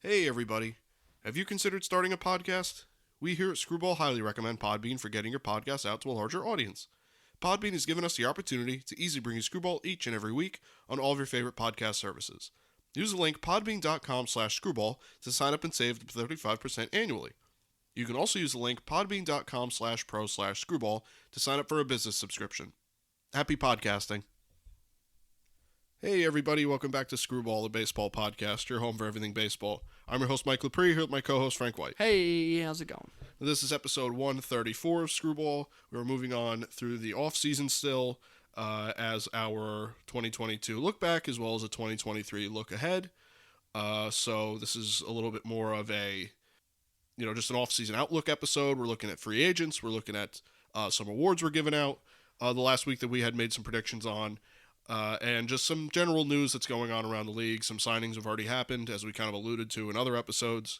Hey everybody, have you considered starting a podcast? We here at Screwball highly recommend Podbean for getting your podcast out to a larger audience. Podbean has given us the opportunity to easily bring you Screwball each and every week on all of your favorite podcast services. Use the link podbean.com/screwball to sign up and save 35% annually. You can also use the link podbean.com/pro/screwball to sign up for a business subscription. Happy podcasting. Hey everybody, welcome back to Screwball, the baseball podcast, your home for everything baseball. I'm your host Mike Lepre, here with my co-host Frank White. Hey, how's it going? This is episode 134 of Screwball. We're moving on through the offseason still as our 2022 look back as well as a 2023 look ahead. So this is a little bit more of a, just an offseason outlook episode. We're looking at free agents. We're looking at some awards we're giving out the last week that we had made some predictions on. And just some general news that's going on around the league. Some signings have already happened, as we kind of alluded to in other episodes.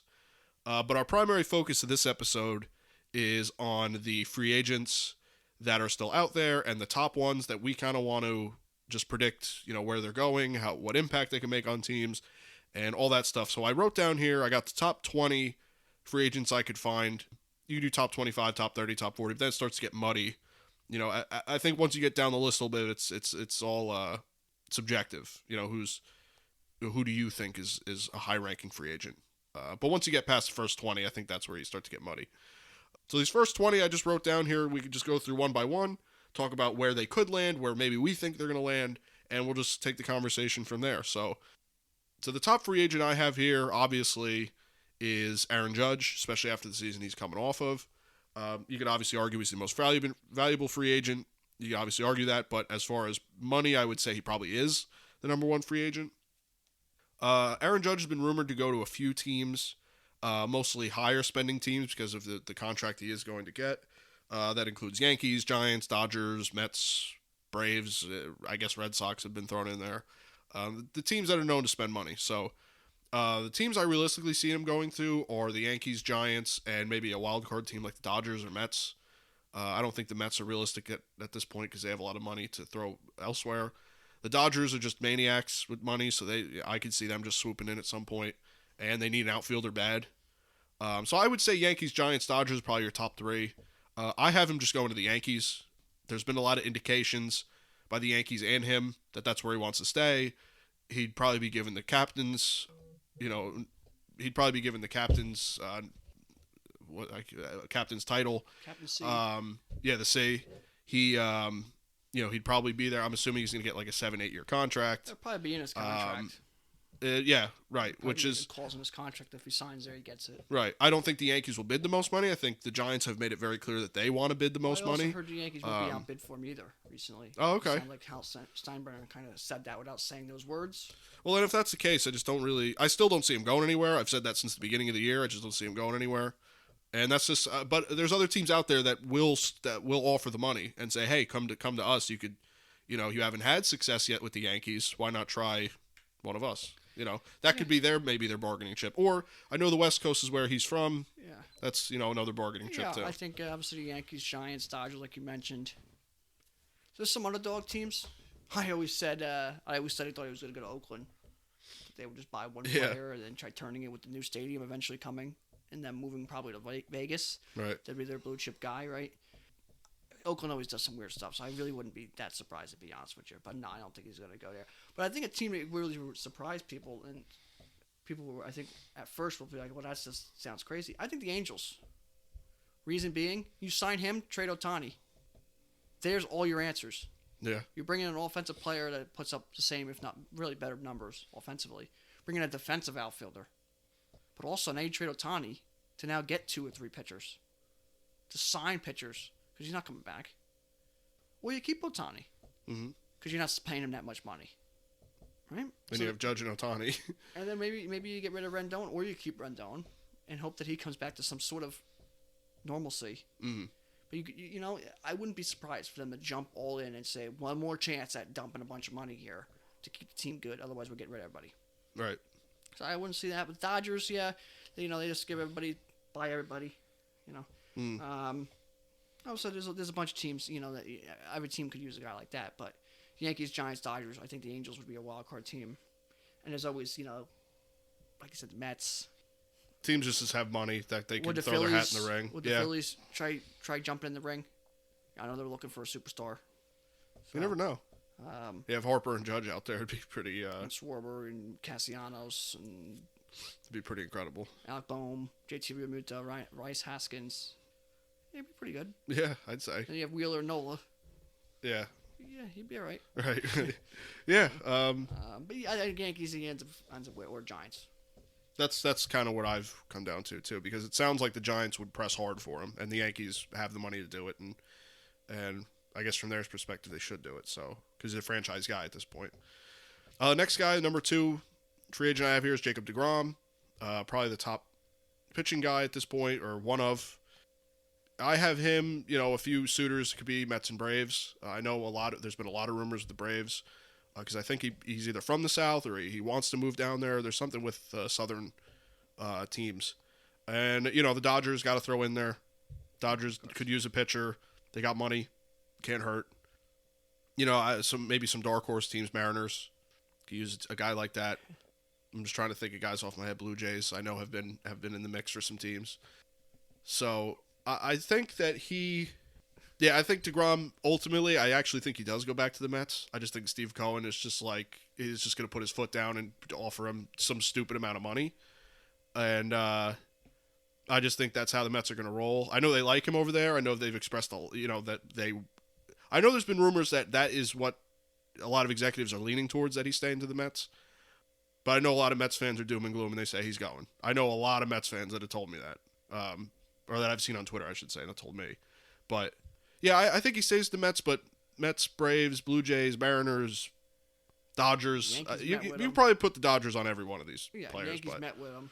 But our primary focus of this episode is on the free agents that are still out there and the top ones that we kind of want to just predict, where they're going, what impact they can make on teams, and all that stuff. So I wrote down here, I got the top 20 free agents I could find. You can do top 25, top 30, top 40, but then it starts to get muddy. I think once you get down the list a little bit, it's all subjective. Who do you think is a high-ranking free agent? But once you get past the first 20, I think that's where you start to get muddy. So these first 20 I just wrote down here. We could just go through one by one, talk about where they could land, where maybe we think they're going to land, and we'll just take the conversation from there. So the top free agent I have here, obviously, is Aaron Judge, especially after the season he's coming off of. You could obviously argue he's the most valuable free agent. You can obviously argue that, but as far as money, I would say he probably is the number one free agent. Aaron Judge has been rumored to go to a few teams, mostly higher spending teams because of the contract he is going to get. That includes Yankees, Giants, Dodgers, Mets, Braves. I guess Red Sox have been thrown in there. The teams that are known to spend money. So the teams I realistically see him going to are the Yankees, Giants, and maybe a wild card team like the Dodgers or Mets. I don't think the Mets are realistic at this point because they have a lot of money to throw elsewhere. The Dodgers are just maniacs with money, so I could see them just swooping in at some point, and they need an outfielder bad. So I would say Yankees, Giants, Dodgers are probably your top three. I have him just going to the Yankees. There's been a lot of indications by the Yankees and him that that's where he wants to stay. He'd probably be given the captain's captain's title. Captain C. The C. He'd probably be there. I'm assuming he's going to get like a 7-8 year contract. That'll probably be in his contract. Right. Which is clause in his contract. If he signs there, he gets it. Right. I don't think the Yankees will bid the most money. I think the Giants have made it very clear that they want to bid the most money. I also heard the Yankees won't be outbid for him either recently. Oh, okay. It sounded like Hal Steinbrenner kind of said that without saying those words. Well, and if that's the case, I still don't see him going anywhere. I've said that since the beginning of the year. I just don't see him going anywhere. And that's just, but there's other teams out there that will offer the money and say, hey, come to us. You could, you haven't had success yet with the Yankees. Why not try one of us? That could be maybe their bargaining chip. Or I know the West Coast is where he's from. Yeah. That's, another bargaining chip too. I think obviously the Yankees, Giants, Dodgers, like you mentioned. There's some underdog teams. I always said I thought he was going to go to Oakland. They would just buy one player and then try turning it with the new stadium eventually coming. And then moving probably to Vegas. Right. That'd be their blue chip guy, right? Oakland always does some weird stuff, so I really wouldn't be that surprised, to be honest with you. But no, I don't think he's going to go there. But I think a team that really surprised people, and people were, I think, at first will be like, well, that just sounds crazy. I think the Angels. Reason being, you sign him, trade Ohtani. There's all your answers. Yeah. You're bringing in an offensive player that puts up the same, if not really better numbers offensively. Bringing in a defensive outfielder. But also, now you trade Ohtani to now get 2 or 3 pitchers. To sign pitchers, because he's not coming back. Or you keep Ohtani. Mm-hmm. Because you're not paying him that much money. Right? Then you have Judge and Ohtani. And then maybe you get rid of Rendon, or you keep Rendon, and hope that he comes back to some sort of normalcy. Mm-hmm. But, I wouldn't be surprised for them to jump all in and say, one more chance at dumping a bunch of money here to keep the team good. Otherwise, we're getting rid of everybody. Right. So I wouldn't see that. With Dodgers, they just give everybody, buy everybody, Also, there's a bunch of teams, that every team could use a guy like that. But Yankees, Giants, Dodgers, I think the Angels would be a wild card team. And there's always, like I said, the Mets, teams just have money that they can Would the throw their hat in the ring. Would the Phillies try jumping in the ring? I know they're looking for a superstar. You never know. You have Harper and Judge out there. It'd be pretty. And Schwarber and Castellanos and. It'd be pretty incredible. Alec Boehm, JT Realmuto, Rice Haskins. Yeah, it'd be pretty good. Yeah, I'd say. Then you have Wheeler and Nola. Yeah. Yeah, he'd be all right. Right. Yeah. But I think Yankees he ends up with, or Giants. That's kind of what I've come down to too, because it sounds like the Giants would press hard for him, and the Yankees have the money to do it, and I guess from their perspective they should do it. So because he's a franchise guy at this point. Next guy, number 2 free agent I have here is Jacob deGrom, probably the top pitching guy at this point, or one of. I have him, a few suitors. It could be Mets and Braves. I know there's been a lot of rumors with the Braves, because I think he's either from the South or he wants to move down there. There's something with Southern teams. And, the Dodgers got to throw in there. Dodgers could use a pitcher. They got money. Can't hurt. Maybe some dark horse teams, Mariners, could use a guy like that. I'm just trying to think of guys off my head. Blue Jays, I know have been in the mix for some teams. So I think that I think deGrom, ultimately, I actually think he does go back to the Mets. I just think Steve Cohen is just going to put his foot down and offer him some stupid amount of money. And I just think that's how the Mets are going to roll. I know they like him over there. I know they've expressed, I know there's been rumors that is what a lot of executives are leaning towards, that he's staying to the Mets. But I know a lot of Mets fans are doom and gloom, and they say he's going. I know a lot of Mets fans that have told me that. Or that I've seen on Twitter, I should say, not told me. But, yeah, I think he stays the Mets, but Mets, Braves, Blue Jays, Mariners, Dodgers. You probably put the Dodgers on every one of these players. Yankees met with him.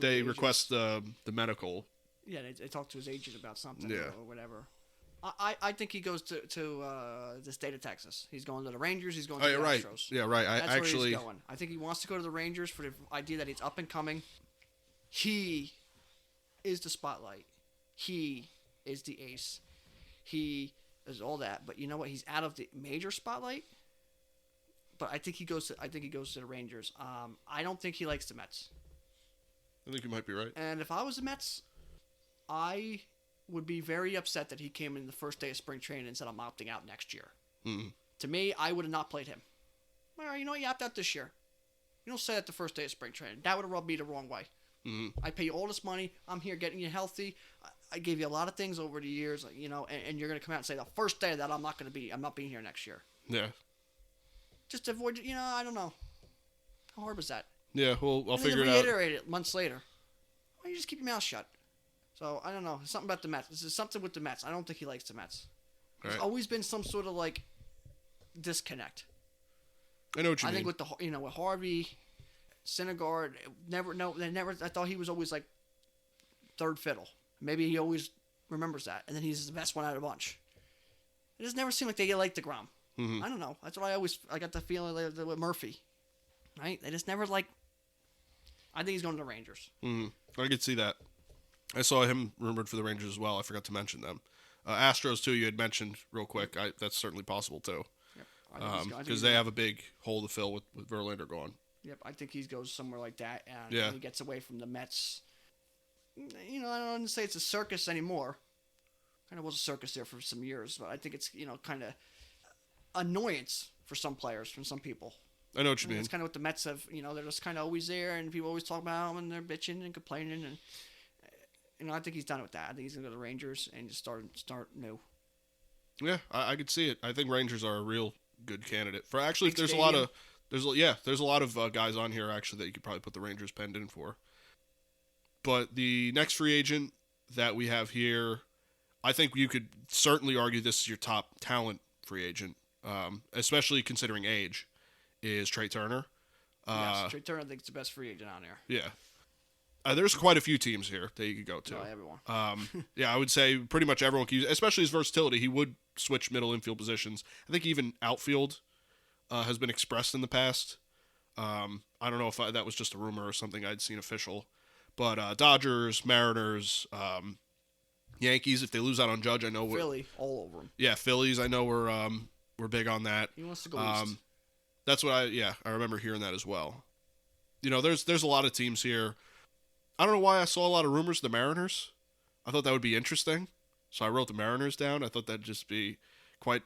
They request the medical. Yeah, they talk to his agent about something or whatever. I think he goes to the state of Texas. He's going to the Rangers. He's going to the right. Astros. Yeah, right. That's where he's going. I think he wants to go to the Rangers for the idea that he's up and coming. He is the spotlight. He is the ace. He is all that. But you know what? He's out of the major spotlight. But I think he goes to the Rangers. I don't think he likes the Mets. I think you might be right. And if I was the Mets, I would be very upset that he came in the first day of spring training and said, I'm opting out next year. Mm-hmm. To me, I would have not played him. Well, you know what? You opt out this year. You don't say that the first day of spring training. That would have rubbed me the wrong way. Mm-hmm. I pay you all this money. I'm here getting you healthy. I gave you a lot of things over the years, and you're going to come out and say the first day that I'm not being here next year. Yeah. Just avoid, I don't know. How hard was that? Yeah, well, I'll figure it out. Reiterate it months later. Why don't you just keep your mouth shut? So, I don't know. There's something about the Mets. This is something with the Mets. I don't think he likes the Mets. There's always been some sort of, disconnect. I know what you mean. I think with with Harvey, Syndergaard, I thought he was always, third fiddle. Maybe he always remembers that, and then he's the best one out of the bunch. It just never seemed like they liked DeGrom. Mm-hmm. I don't know. That's what I got the feeling with Murphy. Right? They just never, I think he's going to the Rangers. Mm-hmm. I could see that. I saw him rumored for the Rangers as well. I forgot to mention them. Astros, too, you had mentioned real quick. That's certainly possible, too. Yep. Because they have a big hole to fill with Verlander gone. Yep, I think he goes somewhere like that, and he gets away from the Mets. I don't want to say it's a circus anymore. Kind of was a circus there for some years, but I think it's, kind of annoyance for some players, from some people. I know what you mean. It's kind of what the Mets have, they're just kind of always there, and people always talk about them, and they're bitching and complaining, and I think he's done with that. I think he's going to go to the Rangers and just start new. Yeah, I could see it. I think Rangers are a real good candidate for. Actually, there's a lot of guys on here actually that you could probably put the Rangers penned in for. But the next free agent that we have here, I think you could certainly argue this is your top talent free agent, especially considering age, is Trey Turner. Yes, Trey Turner I think is the best free agent on there. Yeah. There's quite a few teams here that you could go to. No, everyone. Yeah, I would say pretty much everyone can use, especially his versatility. He would switch middle infield positions. I think even outfield has been expressed in the past. I don't know if that was just a rumor or something I'd seen official. But Dodgers, Mariners, Yankees, if they lose out on Judge, I know Philly, all over them. Yeah, Phillies, I know we're big on that. He wants to go east. That's what I remember hearing that as well. There's a lot of teams here. I don't know why I saw a lot of rumors of the Mariners. I thought that would be interesting, so I wrote the Mariners down. I thought that'd just be quite,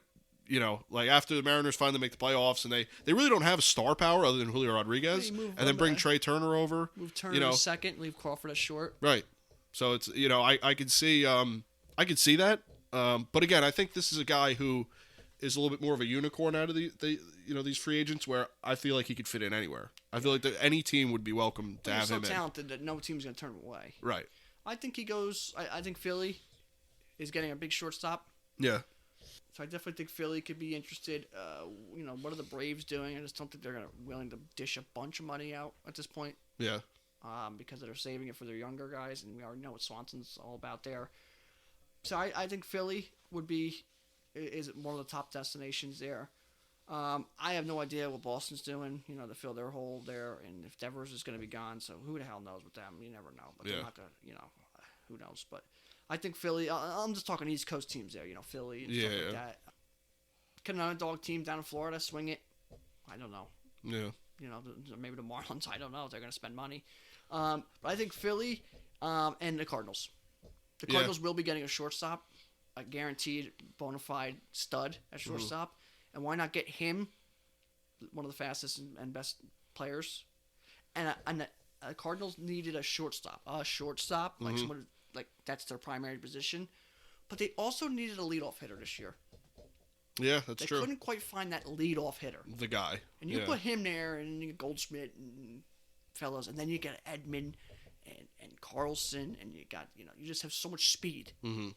like after the Mariners finally make the playoffs, and they really don't have a star power other than Julio Rodriguez, and then bring Trey Turner over. Move Turner to second, leave Crawford as short. Right. So it's I could see that. But again, I think this is a guy who is a little bit more of a unicorn out of these free agents, where I feel like he could fit in anywhere. I feel like any team would be welcome to have him in. He's so talented that no team's going to turn him away. Right. I think he goes. I think Philly is getting a big shortstop. Yeah. So I definitely think Philly could be interested. What are the Braves doing? I just don't think they're willing to dish a bunch of money out at this point. Yeah. Because they're saving it for their younger guys, and we already know what Swanson's all about there. So I think Philly is one of the top destinations there. I have no idea what Boston's doing, to fill their hole there, and if Devers is going to be gone, so who the hell knows with them? You never know. But they're not going to, who knows. But I think Philly, I'm just talking East Coast teams there, Philly and stuff like that. Can an underdog team down in Florida swing it? I don't know. Yeah. Maybe the Marlins, I don't know if they're going to spend money. But I think Philly and the Cardinals. The Cardinals will be getting a shortstop, a guaranteed bona fide stud at shortstop. And why not get him, one of the fastest and best players? And the Cardinals needed a shortstop. Like someone like that's their primary position. But they also needed a leadoff hitter this year. Yeah, that's true. They couldn't quite find that leadoff hitter. The guy. And you put him there, and you get Goldschmidt and fellows, and then you get Edman and Carlson, and you got, you just have so much speed. Mm-hmm.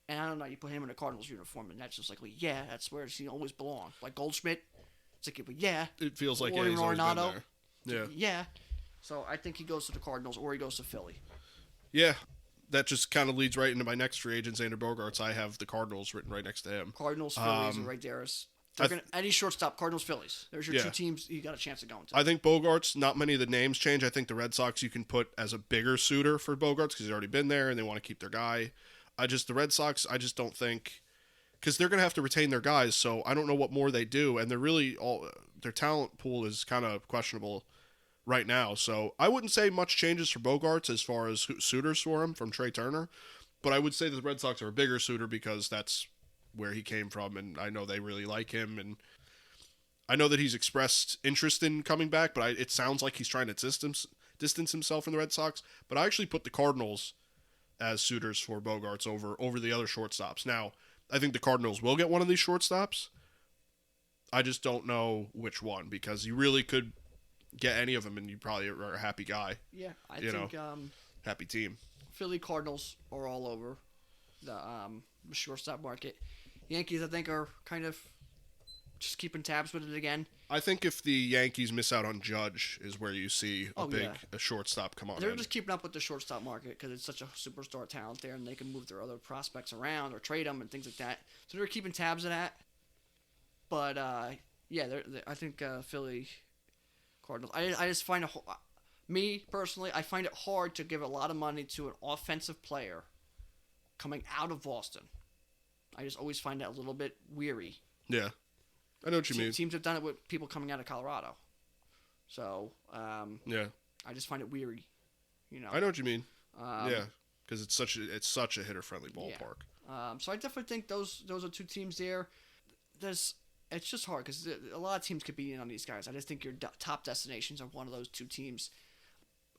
And I don't know, you put him in a Cardinals uniform, and that's just like, well, yeah, that's where he always belonged. Like Goldschmidt, it's like, well, yeah. It feels like he's always been there. Yeah. Yeah. So I think he goes to the Cardinals, or he goes to Philly. Yeah. That just kind of leads right into my next free agent, Xander Bogaerts. I have the Cardinals written right next to him. Cardinals, Phillies, right there. Any shortstop, Cardinals, Phillies. There's your two teams you got a chance of going to. I think Bogaerts, not many of the names change. I think the Red Sox you can put as a bigger suitor for Bogaerts because he's already been there and they want to keep their guy. The Red Sox, I just don't think, because they're going to have to retain their guys, so I don't know what more they do, and they're really their talent pool is kind of questionable right now. So I wouldn't say much changes for Bogaerts as far as suitors for him from Trey Turner, but I would say that the Red Sox are a bigger suitor because that's where he came from, and I know they really like him, and I know that he's expressed interest in coming back, but it sounds like he's trying to distance himself from the Red Sox. But I actually put the Cardinals as suitors for Bogaerts over the other shortstops. Now, I think the Cardinals will get one of these shortstops. I just don't know which one, because you really could get any of them, and you probably are a happy guy. Yeah, I think happy team. Philly Cardinals are all over the shortstop market. Yankees, I think, are kind of just keeping tabs with it again. I think if the Yankees miss out on Judge is where you see a shortstop come on. They're just keeping up with the shortstop market because it's such a superstar talent there, and they can move their other prospects around or trade them and things like that. So they're keeping tabs of that. But, I think Philly Cardinals. I just find me, personally, I find it hard to give a lot of money to an offensive player coming out of Boston. I just always find that a little bit weary. Yeah. I know what you mean. Teams have done it with people coming out of Colorado. So, I just find it weary. I know what you mean. Because it's such a hitter-friendly ballpark. Yeah. So I definitely think those are two teams there. It's just hard because a lot of teams could be in on these guys. I just think your top destinations are one of those two teams.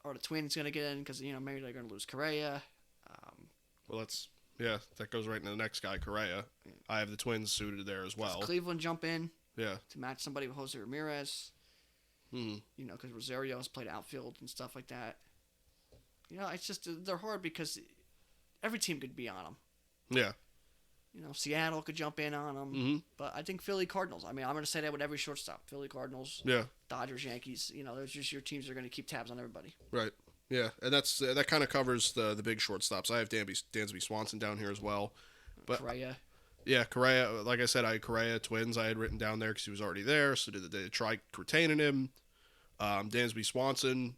Are the Twins going to get in because, maybe they're going to lose Correa? That goes right into the next guy, Correa. I have the Twins suited there as well. Does Cleveland jump in? Yeah. To match somebody with Jose Ramirez? Mm-hmm. Because Rosario has played outfield and stuff like that. It's just, they're hard because every team could be on them. Yeah. Seattle could jump in on them. Mm-hmm. But I think Philly Cardinals. I mean, I'm going to say that with every shortstop. Philly Cardinals. Yeah. Dodgers, Yankees. There's just your teams that are going to keep tabs on everybody. Right. Yeah, and that kind of covers the big shortstops. I have Dansby Swanson down here as well. But Correa. Yeah, Correa. Like I said, I had Correa, Twins. I had written down there because he was already there. So did they try retaining him? Dansby Swanson.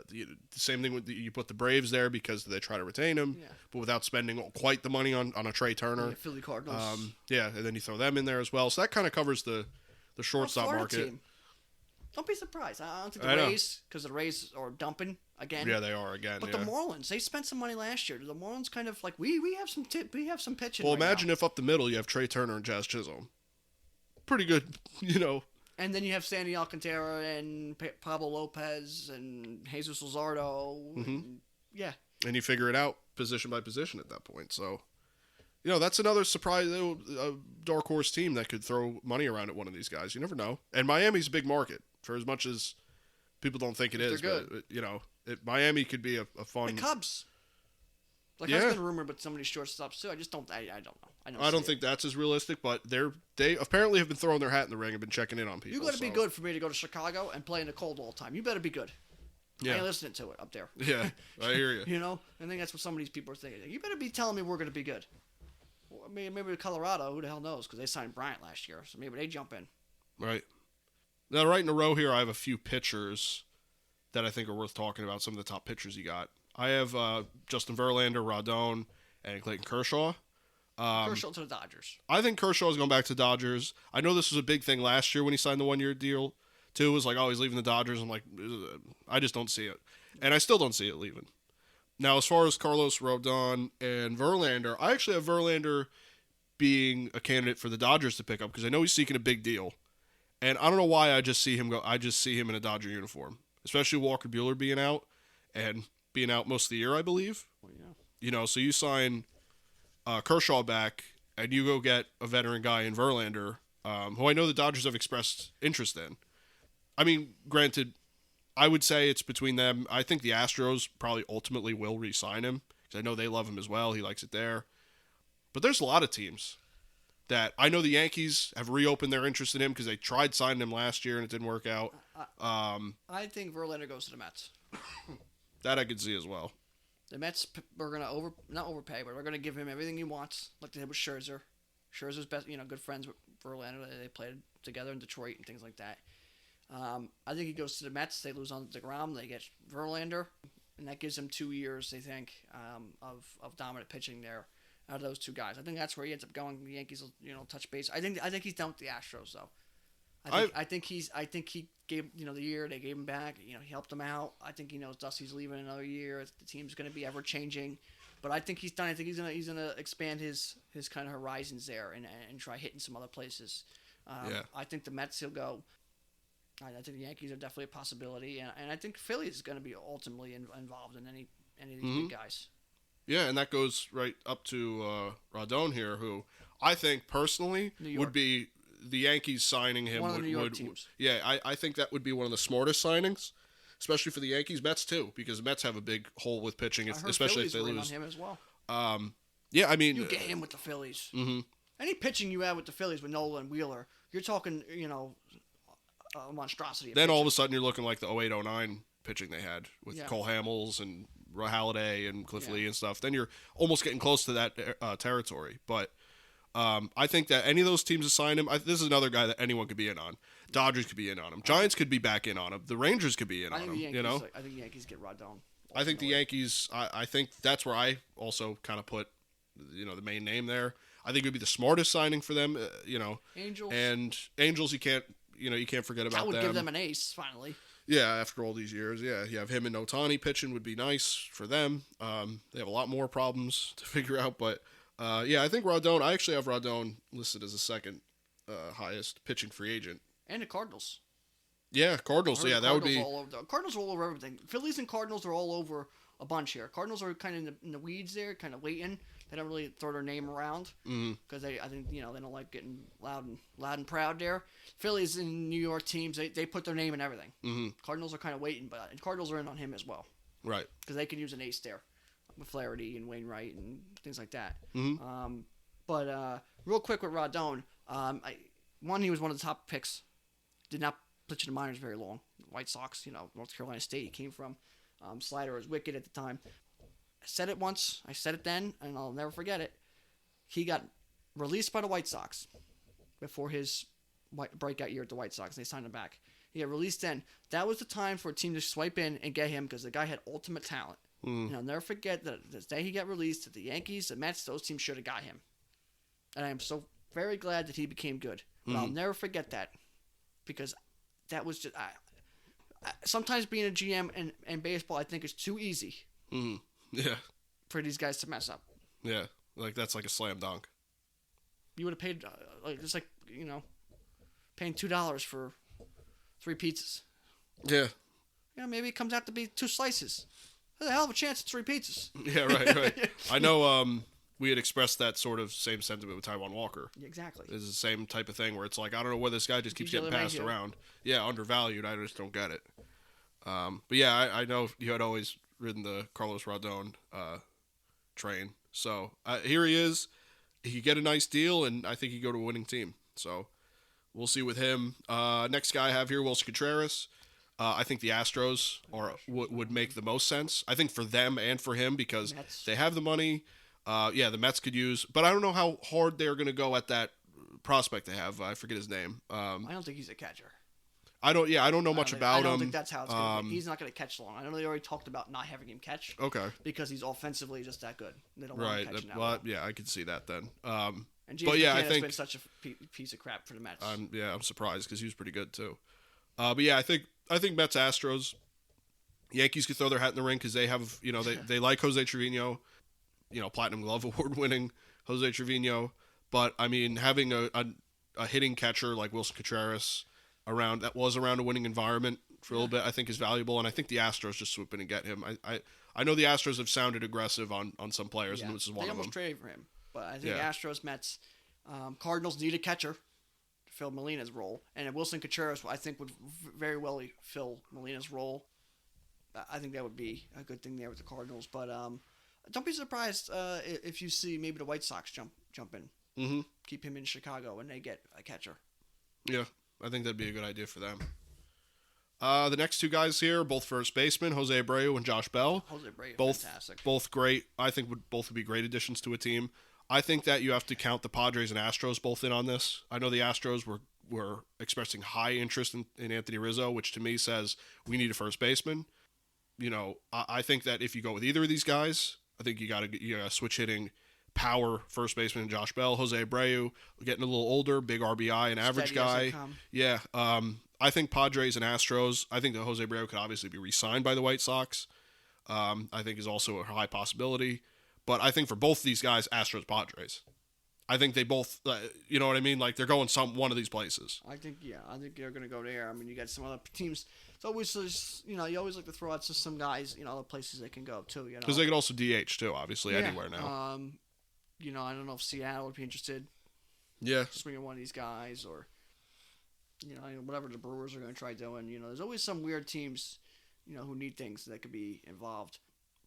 The same thing with you put the Braves there because they try to retain him, but without spending quite the money on a Trey Turner. Yeah, Philly Cardinals. And then you throw them in there as well. So that kind of covers the shortstop market. Team. Don't be surprised. I don't think I the know. Rays, because the Rays are dumping again. Yeah, they are again. But yeah. the Marlins, they spent some money last year. The Marlins kind of like we have some we have some pitching. Well, right imagine now. if up the middle you have Trey Turner and Jazz Chisholm. Pretty good, you know. And then you have Sandy Alcantara and Pablo Lopez and Jesus Luzardo. And, yeah. And you figure it out position by position at that point. So, that's another surprise, dark horse team that could throw money around at one of these guys. You never know. And Miami's a big market for as much as people don't think it is. They're But, Miami could be a fun. The Cubs. Like Yeah. that's been rumored, but some of these shortstops too. I just don't. I don't know. I don't think that's as realistic, but they apparently have been throwing their hat in the ring and been checking in on people. You got to be good for me to go to Chicago and play in the cold all the time. You better be good. I Yeah. ain't listening to it up there. Yeah, I hear you. I think that's what some of these people are thinking. You better be telling me we're going to be good. Well, maybe Colorado, who the hell knows? Because they signed Bryant last year, so maybe they jump in. Right. Now, right in a row here, I have a few pitchers that I think are worth talking about. Some of the top pitchers you got. I have Justin Verlander, Rodon, and Clayton Kershaw. Kershaw to the Dodgers. I think Kershaw's going back to Dodgers. I know this was a big thing last year when he signed the one-year deal, too. It was like, oh, he's leaving the Dodgers. I'm like, I just don't see it. And I still don't see it leaving. Now, as far as Carlos Rodon and Verlander, I actually have Verlander being a candidate for the Dodgers to pick up because I know he's seeking a big deal. And I don't know why I just see him go. I just see him in a Dodger uniform, especially Walker Buehler being out and being out most of the year, I believe. Well, yeah. So you sign Kershaw back and you go get a veteran guy in Verlander, who I know the Dodgers have expressed interest in. I mean, granted, I would say it's between them. I think the Astros probably ultimately will re-sign him because I know they love him as well. He likes it there. But there's a lot of teams that I know the Yankees have reopened their interest in him because they tried signing him last year and it didn't work out. I think Verlander goes to the Mets. That I could see as well. The Mets are going to not overpay, but we're going to give him everything he wants, like they did with Scherzer. Scherzer's best, good friends with Verlander. They played together in Detroit and things like that. I think he goes to the Mets. They lose on DeGrom. They get Verlander, and that gives them 2 years, they think, of dominant pitching there out of those two guys. I think that's where he ends up going. The Yankees will, touch base. I think he's done with the Astros though. I think he gave the year they gave him back. He helped him out. I think he knows Dusty's leaving another year. The team's going to be ever changing, but I think he's done. I think he's gonna expand his kind of horizons there and try hitting some other places. Yeah. I think the Mets he'll go. I think the Yankees are definitely a possibility, and I think Philly is going to be ultimately involved in any of these big guys. Yeah, and that goes right up to Rodon here, who I think personally would be the Yankees signing him. One of the New York teams. Yeah, I think that would be one of the smartest signings, especially for the Yankees. Mets too, because the Mets have a big hole with pitching, especially if they lose. On him as well. Yeah, I mean, you get him with the Phillies. Mm-hmm. Any pitching you have with the Phillies with Nola and Wheeler, you're talking, a monstrosity. Then all of a sudden you're looking like the 08-09 pitching they had with Cole Hamels and Halliday and Cliff Lee and stuff. Then you're almost getting close to that territory. But I think that any of those teams that sign him, this is another guy that anyone could be in on. Dodgers could be in on him. Giants could be back in on him. The Rangers could be in on him. I think the Yankees get Rodon. I think the Yankees. I think that's where I also kind of put, the main name there. I think it would be the smartest signing for them. Angels. And Angels, you can't forget about them. That would give them an ace finally. Yeah, after all these years, yeah, you have him and Ohtani pitching would be nice for them. They have a lot more problems to figure out, but I think Rodon. I actually have Rodon listed as the second highest pitching free agent. And the Cardinals. Yeah, Cardinals. Yeah, that would be. Cardinals are all over everything. Phillies and Cardinals are all over a bunch here. Cardinals are kind of in the weeds there, kind of waiting. They don't really throw their name around because I think they don't like getting loud and proud there. Phillies and New York teams they put their name in everything. Mm-hmm. Cardinals are kind of waiting, but Cardinals are in on him as well, right? Because they can use an ace there with Flaherty and Wainwright and things like that. Mm-hmm. But real quick with Rodon, he was one of the top picks. Did not pitch in the minors very long. White Sox, North Carolina State he came from. Slider was wicked at the time. I said it once, I said it then, and I'll never forget it. He got released by the White Sox before his breakout year at the White Sox. They signed him back. He got released then. That was the time for a team to swipe in and get him because the guy had ultimate talent. And I'll never forget that the day he got released, the Yankees, the Mets, those teams should have got him. And I am so very glad that he became good. But I'll never forget that because that was just sometimes being a GM and baseball, I think, is too easy Yeah. for these guys to mess up. Yeah. Like, that's like a slam dunk. You would have paid, it's like, paying $2 for 3 pizzas. Yeah. Maybe it comes out to be 2 slices. There's a hell of a chance it's 3 pizzas. Yeah, right. I know we had expressed that sort of same sentiment with Taijuan Walker. Exactly. It's the same type of thing where it's like, I don't know where this guy just keeps DJ getting passed LeMahieu. around. Yeah, undervalued. I just don't get it. But yeah, I know you had always ridden the Carlos Rodon train. So here he is. He could get a nice deal, and I think he could go to a winning team. So we'll see with him. Next guy I have here, Wilson Contreras. I think the Astros would make the most sense. I think for them and for him because Mets. they have the money. The Mets could use, but I don't know how hard they're going to go at that prospect they have. I forget his name. I don't think he's a catcher. I don't know much about him. I don't think that's how it's going to be. He's not going to catch long. I know they already talked about not having him catch. Okay. Because he's offensively just that good. They don't want him catching that Well, well. yeah, I could see that then. And James but yeah, I McCann think has been such a piece of crap for the Mets. I'm surprised because he was pretty good too. But yeah, I think Mets Astros. Yankees could throw their hat in the ring because they have they like Jose Trevino, Platinum Glove Award winning Jose Trevino. But I mean, having a hitting catcher like Wilson Contreras around a winning environment for a little bit, I think is valuable. And I think the Astros just swoop in and get him. I know the Astros have sounded aggressive on some players, and this is one they of them. almost traded for him, but I think Astros, Mets, Cardinals need a catcher to fill Molina's role, and Wilson Contreras I think would very well fill Molina's role. I think that would be a good thing there with the Cardinals, but don't be surprised if you see maybe the White Sox jump in, keep him in Chicago, and they get a catcher. Yeah, I think that'd be a good idea for them. The next 2 guys here, both first basemen, Jose Abreu and Josh Bell. Jose Abreu, both fantastic. Both great. I think both would be great additions to a team. I think that you have to count the Padres and Astros both in on this. I know the Astros were expressing high interest in Anthony Rizzo, which to me says we need a first baseman. I think that if you go with either of these guys, I think you got to switch hitting power first baseman Josh Bell. Jose Abreu, getting a little older, big RBI, an average Steady as they guy. come. Yeah. I think Padres and Astros, I think that Jose Abreu could obviously be re-signed by the White Sox. I think is also a high possibility. But I think for both these guys, Astros, Padres. I think they both, you know what I mean? Like they're going one of these places. I think they're going to go there. I mean, you got some other teams. It's always just, you always like to throw out just some guys, other places they can go too, Because they could also DH too, obviously, anywhere now. I don't know if Seattle would be interested. Yeah. Swinging one of these guys or, whatever the Brewers are going to try doing. There's always some weird teams, who need things that could be involved.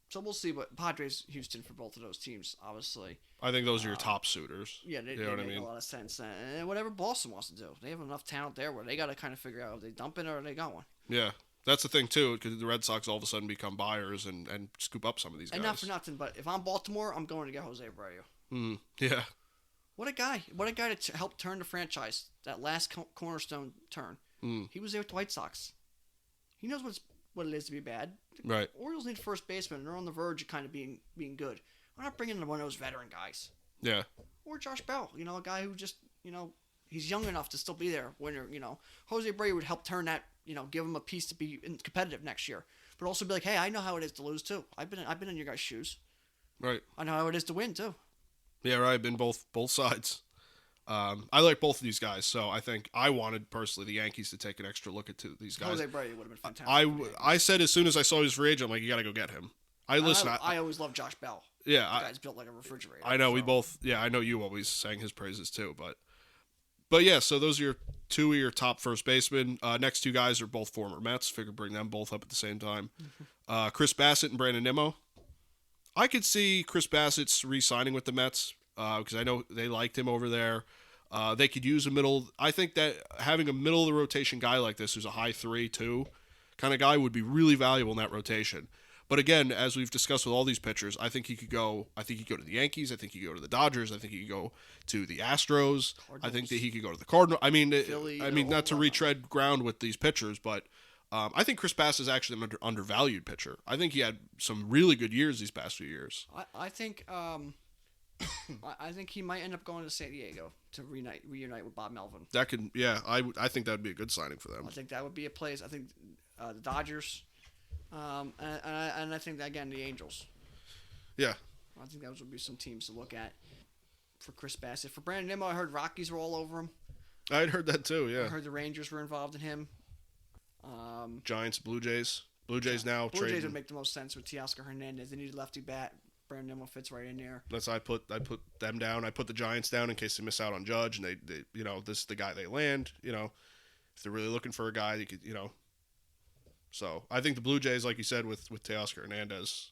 So we'll see, but Padres, Houston for both of those teams, obviously. I think those are your top suitors. Yeah, they know what make I mean? a lot of sense. And whatever Boston wants to do, they have enough talent there where they got to kind of figure out if they dumping or are they going. Yeah, that's the thing too, because the Red Sox all of a sudden become buyers and scoop up some of these guys. And not for nothing, but if I'm Baltimore, I'm going to get Jose Abreu. Yeah. What a guy! What a guy to help turn the franchise. That last cornerstone turn. He was there with the White Sox. He knows what it is to be bad. Right. Orioles need first baseman, and they're on the verge of kind of being good. We're not bringing in one of those veteran guys. Yeah. Or Josh Bell, a guy who just, he's young enough to still be there. When Jose Abreu would help turn that, give him a piece to be competitive next year, but also be like, hey, I know how it is to lose too. I've been in your guys' shoes. Right. I know how it is to win too. Yeah, right. I've been both sides. I like both of these guys, so I think I wanted personally the Yankees to take an extra look at these guys. Jose Abreu would have been fantastic. I said as soon as I saw he was free agent, I'm like, you got to go get him. I always loved Josh Bell. Yeah, that guy's built like a refrigerator. I know we both. Yeah, I know you always sang his praises too, but yeah. So those are your 2 of your top first basemen. Next 2 guys are both former Mets. Figured bring them both up at the same time. Chris Bassett and Brandon Nimmo. I could see Chris Bassett's re-signing with the Mets because I know they liked him over there. They could use a middle. I think that having a middle of the rotation guy like this, who's a high 3-2 kind of guy, would be really valuable in that rotation. But again, as we've discussed with all these pitchers, I think he could go. I think he could go to the Yankees. I think he could go to the Dodgers. I think he could go to the Astros. I think that he could go to the Cardinals. Philly, not to retread ground with these pitchers, but I think Chris Bass is actually an undervalued pitcher. I think he had some really good years these past few years. I think I think he might end up going to San Diego to reunite with Bob Melvin. That could, yeah, I think that would be a good signing for them. I think that would be a place. I think the Dodgers, and I think, again, the Angels. Yeah. I think those would be some teams to look at for Chris Bassett. For Brandon Nimmo, I heard Rockies were all over him. I'd heard that too, I yeah. heard the Rangers were involved in him. Giants, Blue Jays. Blue Jays now Blue trading. Jays would make the most sense with Teoscar Hernandez. They need a lefty bat. Brandon Nimmo fits right in there. That's I put them down. I put the Giants down in case they miss out on Judge, and they this is the guy they land. If they're really looking for a guy, they could So I think the Blue Jays, like you said, with Teoscar Hernandez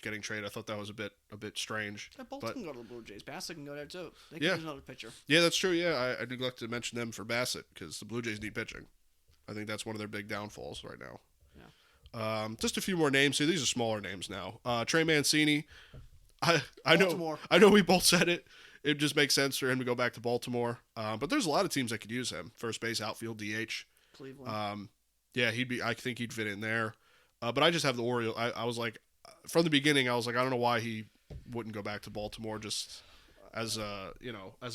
getting traded, I thought that was a bit strange. Both can go to the Blue Jays. Bassett can go there too. They can Yeah. use another pitcher. Yeah, that's true. Yeah, I neglected to mention them for Bassett because the Blue Jays need pitching. I think that's one of their big downfalls right now. Yeah. Just a few more names here. These are smaller names now. Trey Mancini. I Baltimore. know we both said it. It just makes sense for him to go back to Baltimore. But there's a lot of teams that could use him. First base, outfield, DH. Cleveland. Yeah, I think he'd fit in there. But I just have the Orioles. I was like, from the beginning, I was like, I don't know why he wouldn't go back to Baltimore just as a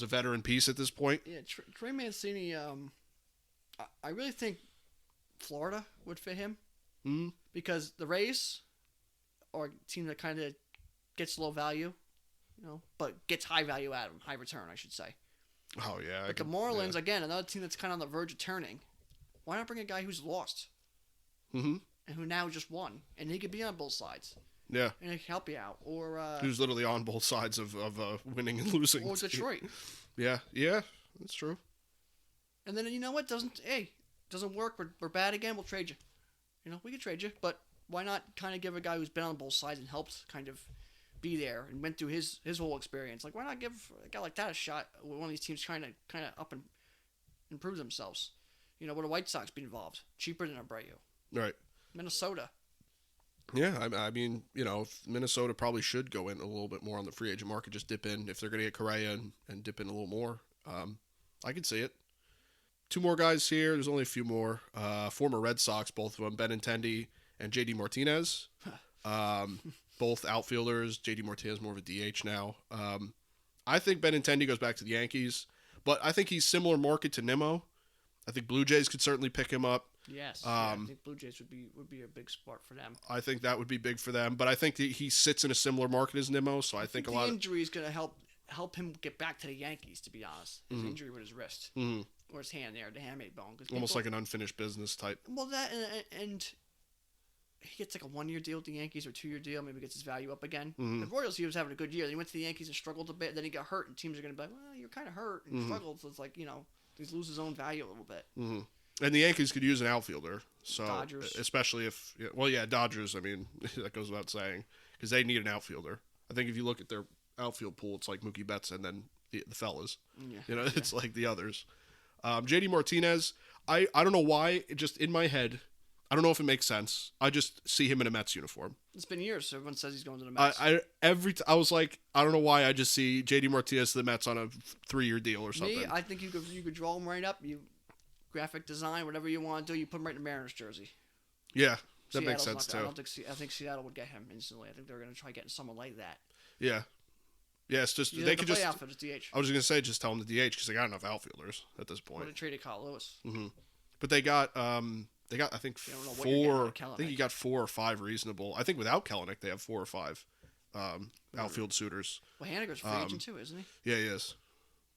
veteran piece at this point. Yeah, Trey Mancini. I really think Florida would fit him because the Rays are a team that kind of gets low value, but gets high value out of them, high return, I should say. Oh yeah. But the Marlins, again, another team that's kind of on the verge of turning. Why not bring a guy who's lost? Mm-hmm. And who now just won, and he could be on both sides. Yeah. And he can help you out, or who's literally on both sides of winning and losing. Or Detroit. Yeah, that's true. And then, you know what? Doesn't work. We're bad again. We'll trade you. We could trade you, but why not kind of give a guy who's been on both sides and helped kind of be there and went through his whole experience? Like, why not give a guy like that a shot with one of these teams trying to kind of up and improve themselves? Would the White Sox be involved? Cheaper than Abreu. Right. Minnesota. Yeah, I mean, Minnesota probably should go in a little bit more on the free agent market, just dip in if they're going to get Correa and dip in a little more. I can see it. Two more guys here. There's only a few more. Former Red Sox, both of them, Benintendi and JD Martinez. Both outfielders. JD Martinez more of a DH now. I think Benintendi goes back to the Yankees, but I think he's similar market to Nimmo. I think Blue Jays could certainly pick him up. Yes, I think Blue Jays would be a big spot for them. I think that would be big for them, but I think that he sits in a similar market as Nimmo, so I think a lot of injury is going to help him get back to the Yankees. To be honest, his injury with his wrist or his hand there, the hamate bone, almost like an unfinished business type. Well, that and he gets like a 1-year deal with the Yankees or 2-year deal, maybe gets his value up again. The Royals, he was having a good year. Then he went to the Yankees and struggled a bit. Then he got hurt, and teams are going to be like, well, you're kind of hurt and struggled. So it's like he loses his own value a little bit. And the Yankees could use an outfielder, so Dodgers. Especially if Dodgers. I mean, that goes without saying because they need an outfielder. I think if you look at their outfield pool, it's like Mookie Betts and then the fellas. Yeah. It's like the others. JD Martinez, I don't know why. Just in my head, I don't know if it makes sense. I just see him in a Mets uniform. It's been years. So everyone says he's going to the Mets. I was like, I don't know why. I just see JD Martinez to the Mets on a 3-year deal or something. Me, I think you could draw him right up. You graphic design, whatever you want to do, you put him right in the Mariners jersey. Yeah, that Seattle's makes sense too. I think Seattle would get him instantly. I think they're going to try getting someone like that. Yeah. Yeah, it's just they could just. Outfit is DH. I was going to say just tell them the DH because they got enough outfielders at this point. Would have traded Kyle Lewis. But they got I think 4. I think you got 4 or 5 reasonable. I think without Kelenic they have 4 or 5 outfield suitors. Well, Haniger's free agent too, isn't he? Yeah, he is.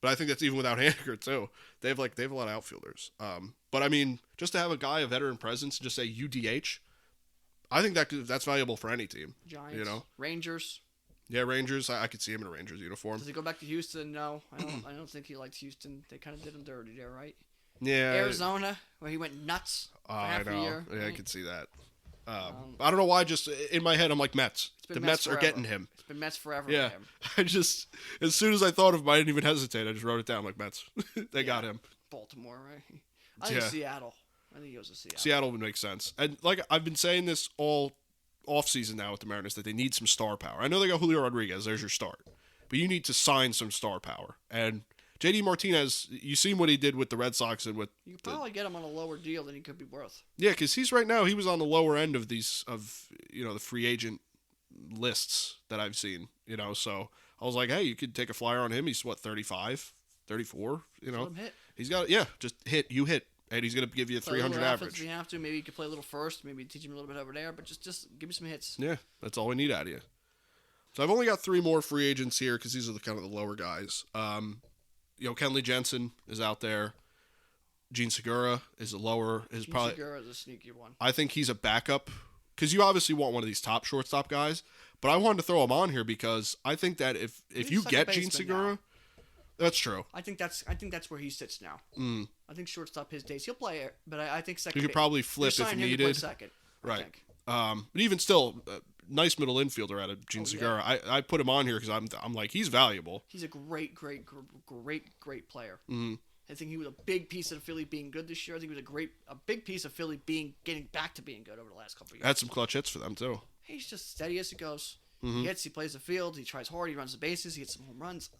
But I think that's even without Haniger too. They have a lot of outfielders. But I mean, just to have a guy, a veteran presence, and just say UDH, I think that's valuable for any team. Giants, Rangers. Yeah, Rangers. I could see him in a Rangers uniform. Does he go back to Houston? No, I don't think he liked Houston. They kind of did him dirty there, right? Yeah. Arizona, where he went nuts for half a year. Yeah, right? I could see that. I don't know why. Just in my head, I'm like Mets. The Mets are getting him. It's been Mets forever. Yeah, with him. I just as soon as I thought of him, I didn't even hesitate. I just wrote it down like Mets. They got him. Baltimore, right? I think Seattle. I think he goes to Seattle. Seattle would make sense. And like I've been saying this all offseason now with the Mariners that they need some star power. I know they got Julio Rodriguez. There's your start, but you need to sign some star power. And JD Martinez, you seen what he did with the Red Sox and with. You could probably get him on a lower deal than he could be worth. Yeah, because he was on the lower end of the free agent lists that I've seen. So I was like, hey, you could take a flyer on him. He's 35, 34. Let him hit. He's got just hit. You hit. and he's going to give you a Play a little 300 offense average. if you have to. Maybe you could play a little first. Maybe teach him a little bit over there. But just give me some hits. Yeah, that's all we need out of you. So I've only got 3 more free agents here because these are the kind of the lower guys. Kenley Jensen is out there. Gene Segura is a lower. Gene Segura is a sneaky one. I think he's a backup because you obviously want one of these top shortstop guys. But I wanted to throw him on here because I think that if you get Gene Segura, now. that's true. I think that's where he sits now. I think shortstop his days. He'll play it, but I think second. You could probably flip if needed. To play second, right. But even still, nice middle infielder out of Gene Segura. Yeah. I put him on here because I'm like he's valuable. He's a great player. Mm-hmm. I think he was a big piece of Philly being good this year. I think he was a big piece of Philly getting back to being good over the last couple of years. Had some clutch hits for them too. He's just steady as it goes. Mm-hmm. He hits, he plays the field, he tries hard, he runs the bases, he gets some home runs,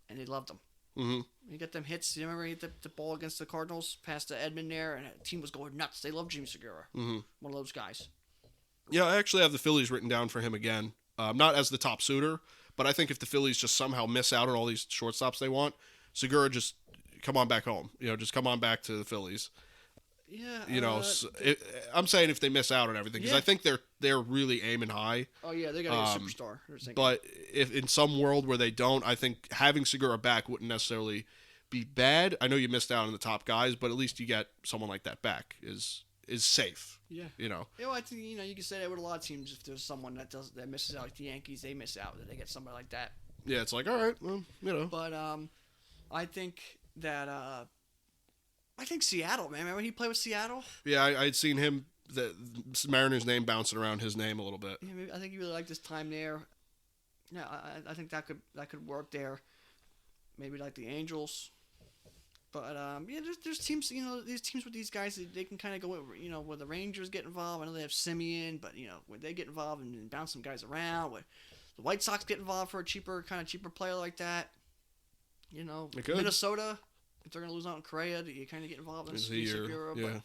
and they loved him. Mm-hmm. He got them hits. You remember he hit the ball against the Cardinals past the Edmund there, and the team was going nuts. They loved Jimmy Segura. Mm-hmm. One of those guys. Yeah, I actually have the Phillies written down for him again. Not as the top suitor, but I think if the Phillies just somehow miss out on all these shortstops they want, Segura just come on back home. Just come on back to the Phillies. Yeah. I'm saying if they miss out on everything, because I think they're really aiming high. Oh yeah, they got a superstar. But if in some world where they don't, I think having Segura back wouldn't necessarily be bad. I know you missed out on the top guys, but at least you get someone like that back is safe. Yeah. I think you can say that with a lot of teams. If there's someone that misses out, like the Yankees, they miss out. That they get somebody like that. Yeah, it's like all right, well, But I think that. I think Seattle, man. Remember when he played with Seattle? Yeah, I'd seen him, the Mariners' name bouncing around his name a little bit. Yeah, I think he really liked his time there. Yeah, I think that could work there. Maybe like the Angels. But, there's teams, these teams with these guys, they can kind of go, where the Rangers get involved. I know they have Simeon, but, when they get involved and bounce some guys around, when the White Sox get involved for a cheaper player like that, Minnesota. If they're going to lose out in Correa, you kind of get involved in Segura. Yeah. But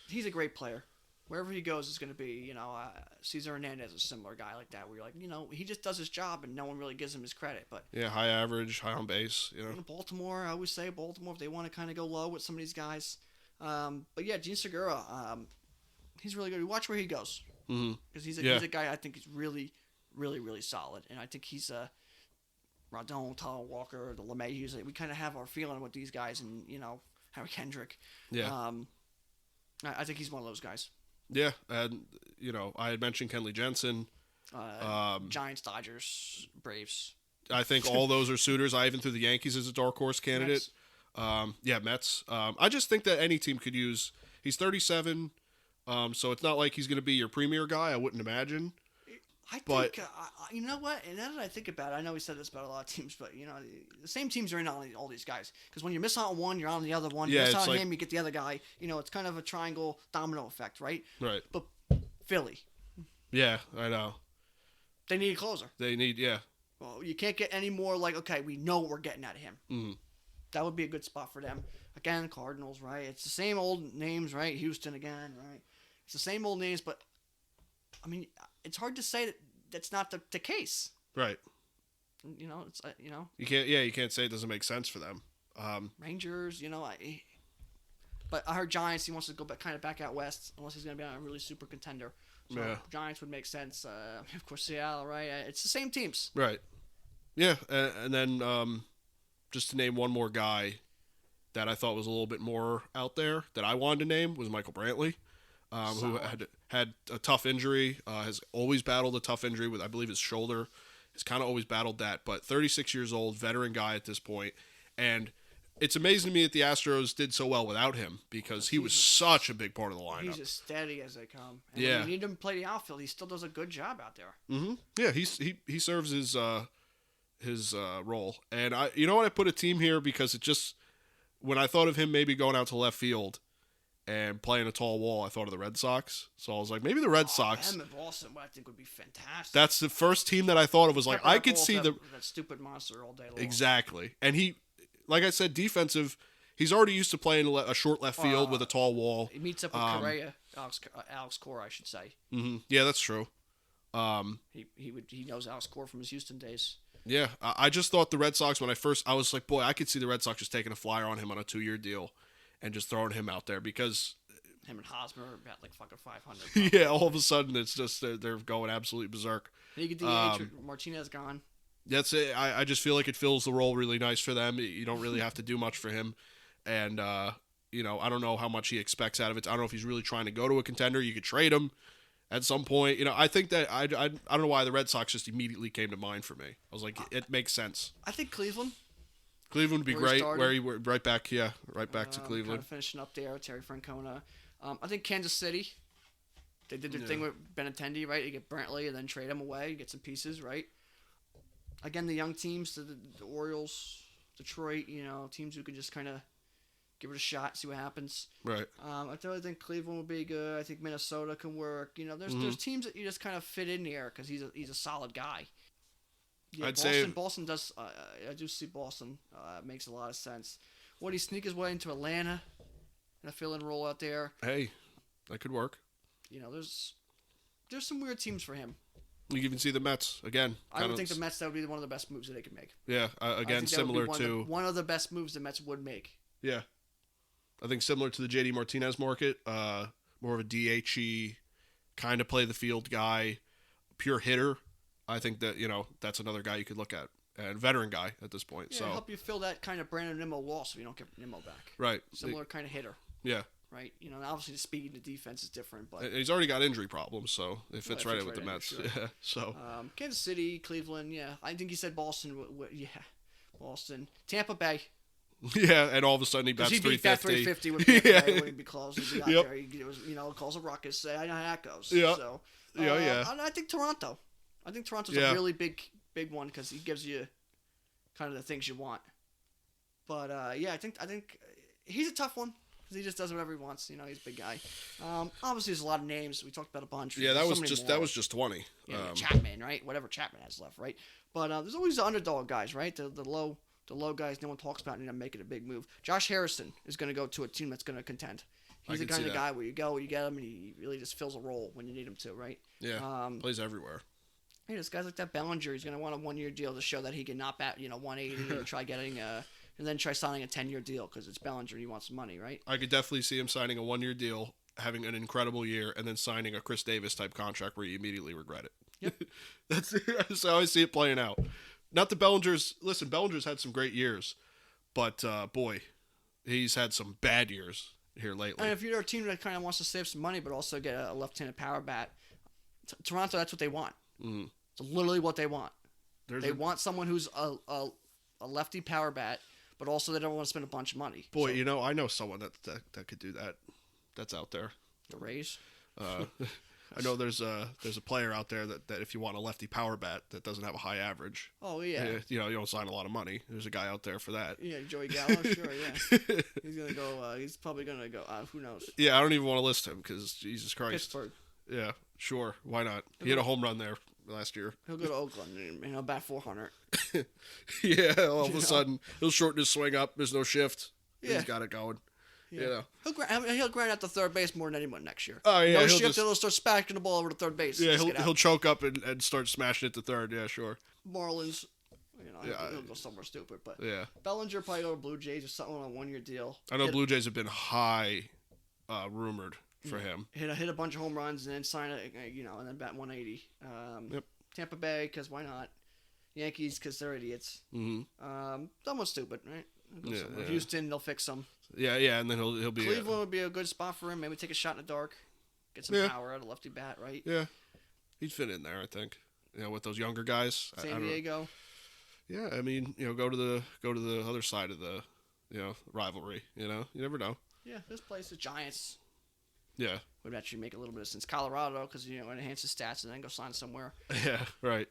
he's a great player. Wherever he goes, it's going to be, Cesar Hernandez is a similar guy like that, where you're like, he just does his job and no one really gives him his credit. But yeah, high average, high on base. Baltimore, I always say Baltimore, if they want to kind of go low with some of these guys. But yeah, Gene Segura, he's really good. Watch where he goes. Because he's a guy I think is really, really, really solid. And I think he's Rodon, Tyler Walker, the LeMahieu's. We kind of have our feeling with these guys, and Harry Kendrick. Yeah. I think he's one of those guys. Yeah, and I had mentioned Kenley Jensen. Giants, Dodgers, Braves. I think all those are suitors. I even threw the Yankees as a dark horse candidate. Mets. I just think that any team could use. He's 37, so it's not like he's going to be your premier guy. I wouldn't imagine. I think, you know what? And now that I think about it, I know we said this about a lot of teams, but, the same teams are in on all these guys. Because when you miss out on one, you're on the other one. You miss out on him, you get the other guy. It's kind of a triangle domino effect, right? Right. But Philly. Yeah, I know. They need a closer. Yeah. Well, you can't get any more like, okay, we know what we're getting out of him. Mm-hmm. That would be a good spot for them. Again, Cardinals, right? It's the same old names, right? Houston again, right? It's the same old names, but, I mean, it's hard to say that that's not the case. Right. It's You can't say it doesn't make sense for them. Rangers, but I heard Giants. He wants to go back out west, unless he's going to be on a really super contender. So Giants would make sense. Of course, Seattle, right? It's the same teams. Right. Yeah, and then just to name one more guy that I thought was a little bit more out there that I wanted to name was Michael Brantley. Who had a tough injury, has always battled a tough injury with, I believe, his shoulder. Has kind of always battled that, but 36 years old, veteran guy at this point. And it's amazing to me that the Astros did so well without him because he was such a big part of the lineup. He's as steady as they come. And when you need him to play the outfield, he still does a good job out there. Mm-hmm. Yeah, he serves his role. And I put a team here because it just, when I thought of him maybe going out to left field and playing a tall wall, I thought of the Red Sox. So I was like, maybe the Red Sox. Them in Boston, I think would be fantastic. That's the first team that I thought of was like, I could see that stupid monster all day long. Exactly. And he, like I said, defensive, he's already used to playing a short left field with a tall wall. He meets up with Correa, Alex Cora, I should say. Mm-hmm. Yeah, that's true. He knows Alex Cora from his Houston days. Yeah, I just thought the Red Sox, I was like, boy, I could see the Red Sox just taking a flyer on him on a 2-year deal and just throwing him out there because Him and Hosmer are about like fucking 500. yeah, all of a sudden it's just they're going absolutely berserk. You get DH, Martinez gone. That's it. I just feel like it fills the role really nice for them. You don't really have to do much for him, and I don't know how much he expects out of it. I don't know if he's really trying to go to a contender. You could trade him at some point. I think that I don't know why the Red Sox just immediately came to mind for me. I was like, it makes sense. I think Cleveland. Cleveland would be great. Right back to Cleveland. Kind of finishing up there, Terry Francona. I think Kansas City. They did their thing with Benintendi, right? You get Brantley and then trade him away, get some pieces, right? Again, the young teams, the Orioles, Detroit, teams who could just kind of give it a shot, see what happens. Right. I totally think Cleveland will be good. I think Minnesota can work. There's teams that you just kind of fit in here because he's a solid guy. Yeah, Boston does. I do see Boston. Makes a lot of sense. Would he sneak his way into Atlanta and a fill-in role out there? Hey, that could work. There's some weird teams for him. You can even see the Mets again. I would think the Mets, that would be one of the best moves that they could make. Yeah, again, similar to one of the best moves the Mets would make. Yeah, I think similar to the JD Martinez market. More of a DHE kind of play the field guy, pure hitter. I think that that's another guy you could look at, and veteran guy at this point. Yeah, so help you fill that kind of Brandon Nimmo loss if you don't get Nimmo back. Right, Similar kind of hitter. Yeah. Right, obviously the speed and the defense is different, but he's already got injury problems, so it fits right in with the Mets. Sure. Yeah, so Kansas City, Cleveland, yeah. I think he said Boston. Yeah, Boston, Tampa Bay. Yeah, and all of a sudden he bats 350. He beat that 350 with Tampa Bay when he'd be close. He'd be out there. He was, calls a ruckus. I know how that goes. Yeah. So, yeah. I think Toronto. I think Toronto's a really big one because he gives you kind of the things you want. But I think he's a tough one. He just does whatever he wants. He's a big guy. Obviously, there's a lot of names. We talked about a bunch. Yeah, that was just 20. Yeah, Chapman, right? Whatever Chapman has left, right? But there's always the underdog guys, right? The low guys no one talks about and making a big move. Josh Harrison is going to go to a team that's going to contend. He's the kind of guy where you go, you get him, and he really just fills a role when you need him to, right? Yeah, plays everywhere. Hey, there's guys like that Bellinger. He's going to want a 1-year deal to show that he can not bat 180 and try getting and then try signing a 10-year deal because it's Bellinger and he wants money, right? I could definitely see him signing a 1-year deal, having an incredible year, and then signing a Chris Davis type contract where you immediately regret it. Yep. That's how I see it playing out. Not the Bellinger's. Listen, Bellinger's had some great years, but boy, he's had some bad years here lately. And if you're a team that kind of wants to save some money but also get a left-handed power bat, Toronto, that's what they want. Mm. It's literally what they want. They want someone who's a lefty power bat, but also they don't want to spend a bunch of money. Boy, I know someone that could do that. That's out there. The Rays. I know there's a player out there that if you want a lefty power bat that doesn't have a high average. Oh yeah. You don't sign a lot of money. There's a guy out there for that. Yeah, Joey Gallo. Sure, yeah. He's gonna go. He's probably gonna go. Who knows? Yeah, I don't even want to list him because Jesus Christ. Pittsburgh. Yeah, sure. Why not? He had a home run there last year. He'll go to Oakland and bat 400. Yeah, all of a sudden he'll shorten his swing up. There's no shift. Yeah. He's got it going. Yeah. He'll grind out the third base more than anyone next year. Oh yeah, no shift. He'll start smacking the ball over to third base. Yeah, he'll choke up and start smashing it to third. Yeah, sure. Marlins, he'll go somewhere stupid. But yeah, Bellinger probably go to Blue Jays or something on a 1-year deal. I know Blue Jays have been high rumored for him. Hit a bunch of home runs and then sign and then bat 180. Yep. Tampa Bay, because why not? Yankees, because they're idiots. Mm-hmm. Almost stupid, right? Yeah. Houston, they'll fix them. Yeah, and then he'll be. Cleveland would be a good spot for him. Maybe take a shot in the dark, get some power out of lefty bat, right? Yeah, he'd fit in there, I think. With those younger guys. San Diego. Yeah, I mean, go to the other side of the, rivalry. You never know. Yeah, this place, the Giants. Yeah. Would actually make a little bit of sense. Colorado, because enhance his stats and then go sign somewhere. Yeah, right.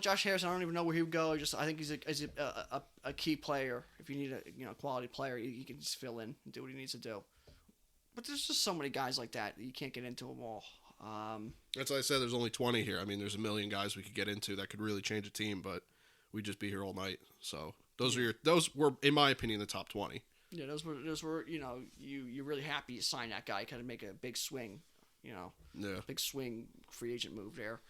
Josh Harrison, I don't even know where he would go. I think he's a key player. If you need a quality player, he can just fill in and do what he needs to do. But there's just so many guys like that you can't get into them all. That's why I said there's only 20 here. I mean, there's a million guys we could get into that could really change a team, but we'd just be here all night. So those were, in my opinion, the top 20. Yeah, those were you're really happy you signed that guy, kind of make a big swing, big swing free agent move there.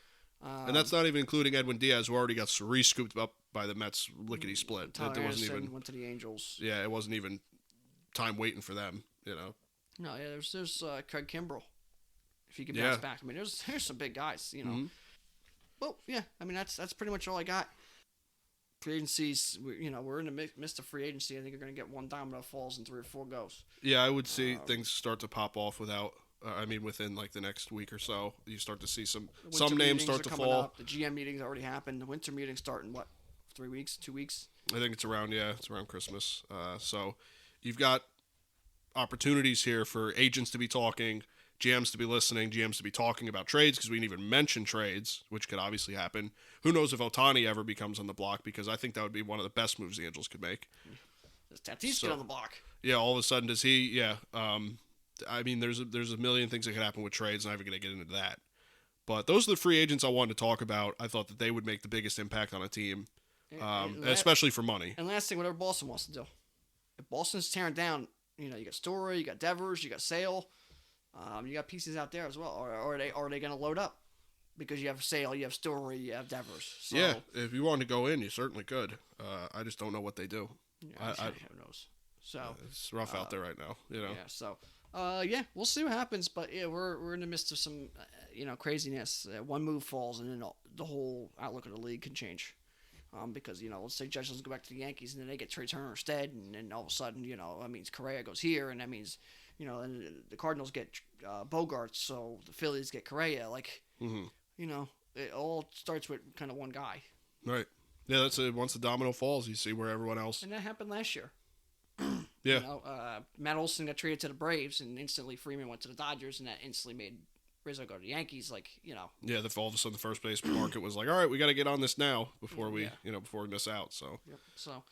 And that's not even including Edwin Diaz, who already got re-scooped up by the Mets lickety split. Tyler Anderson went to the Angels. Yeah, it wasn't even time waiting for them. No, yeah, there's Craig Kimbrell, if he can Yeah. bounce back. I mean, there's some big guys, Mm-hmm. Well, yeah, I mean that's pretty much all I got. Free agencies, we're in the midst of free agency. I think you're going to get one domino falls and 3 or 4 goes. Yeah, I would see things start to pop off within like the next week or so, you start to see some names start to fall. Up. The GM meetings already happened. The winter meetings start in what, 3 weeks, 2 weeks? I think it's around Christmas. So you've got opportunities here for agents to be talking, GMs to be listening, GMs to be talking about trades, because we didn't even mention trades, which could obviously happen. Who knows if Ohtani ever becomes on the block, because I think that would be one of the best moves the Angels could make. Does Tatis get on the block? Yeah, all of a sudden does he? Yeah. I mean, there's a million things that could happen with trades, and I'm not even going to get into that. But those are the free agents I wanted to talk about. I thought that they would make the biggest impact on a team, especially for money. And last thing, whatever Boston wants to do. If Boston's tearing down, you got Story, you got Devers, you got Sale. You got pieces out there as well. Or are they going to load up? Because you have Sale, you have Story, you have Devers. So, yeah, if you wanted to go in, you certainly could. I just don't know what they do. Yeah, who knows? So it's rough out there right now. Yeah. So we'll see what happens. But yeah, we're in the midst of some craziness. One move falls, and then the whole outlook of the league can change. Because let's say Judge doesn't go back to the Yankees, and then they get Trey Turner instead, and then all of a sudden, that means Correa goes here, and that means and the Cardinals get Bogarts, so the Phillies get Correa. Like, it all starts with kind of one guy. Right. Yeah, that's it. Once the domino falls, you see where everyone else. And that happened last year. Yeah. Matt Olson got traded to the Braves, and instantly Freeman went to the Dodgers, and that instantly made Rizzo go to the Yankees. Like, Yeah, all of a sudden the first base market was like, all right, we got to get on this now before we miss out. So. Yep. So